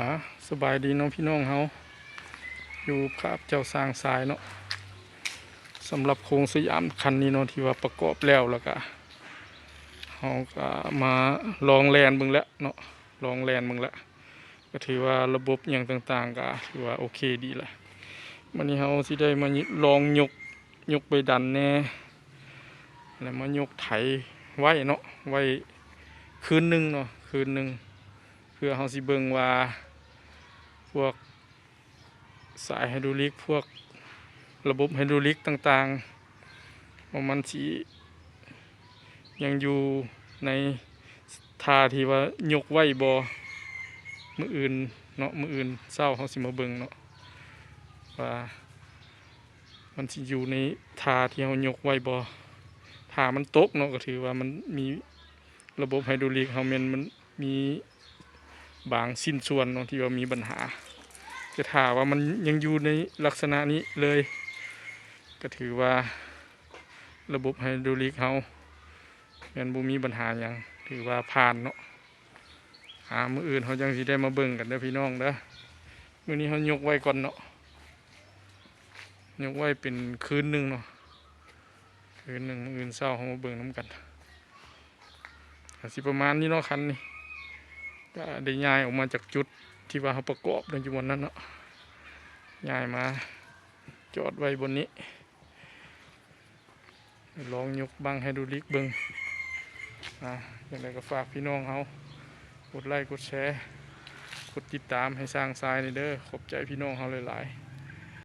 ฮะสบายดีน้องพี่น้องเฮาอยู่ภาพเจ้าสร้างสายเนาะสำหรับโครงสยามคันนี้เนาะที่ว่าประกอบแล้วก็เฮาก็มาลองแลนเบิ่งแล้วเนาะลองแลนเบิ่งแล้วก็ถือว่าระบบอย่างต่างๆก็ถือว่าโอเคดีแหละวันนี้เฮาสิได้มาลองยกไปดันแน่แล้วมายกไถไว้เนาะไว้คืนหนึงเนาะคืนหนึงเพื่อเฮาสิเบิ่งว่าพวกสายไฮดรอลิกพวกระบบไฮดรอลิกต่างๆว่ามันสิยังอยู่ในท่าที่ว่ายกไว้บ่มื้ออื่นเนาะมื้ออื่นเช้าเฮาสิมาเบิ่งเนาะว่ามันสิอยู่ในท่าที่เฮายกไว้บ่ถ้ามันตกเนาะก็ถือว่ามันมีระบบไฮดรอลิกเฮาแม่นมันมีบางชิ้นส่วนเนาะที่ว่ามีปัญหาจะถามว่ามันยังอยู่ในลักษณะนี้เลยก็ถือว่าระบบไฮดรอลิกเฮายังบ่มีปัญหาหยังถือว่าผ่านเนาะมื้ออื่นเฮาจังสิได้มาเบิ่งกันเด้อพี่น้องเด้อมื้อนี้เฮายกไว้ก่อนเนาะยกไว้เป็นคืนหนึงเนาะคืนหนึงมื้ออื่นเช้าเฮามาเบิ่งนํกันก็สิประมาณนี้เนาะคันนี้ก็ได้ย้ายออกมาจากจุดที่ว่าเฮาประกอบในจุดนั้นเนาะย้ายมาจอดไว้บนนี้ลองยกบังไฮดรอลิกเบิ่งอย่างไรก็ฝากพี่น้องเฮากดไลค์กดแชร์กดติดตามให้สร้างทรายในเด้อขอบใจพี่น้องเฮาหลายๆ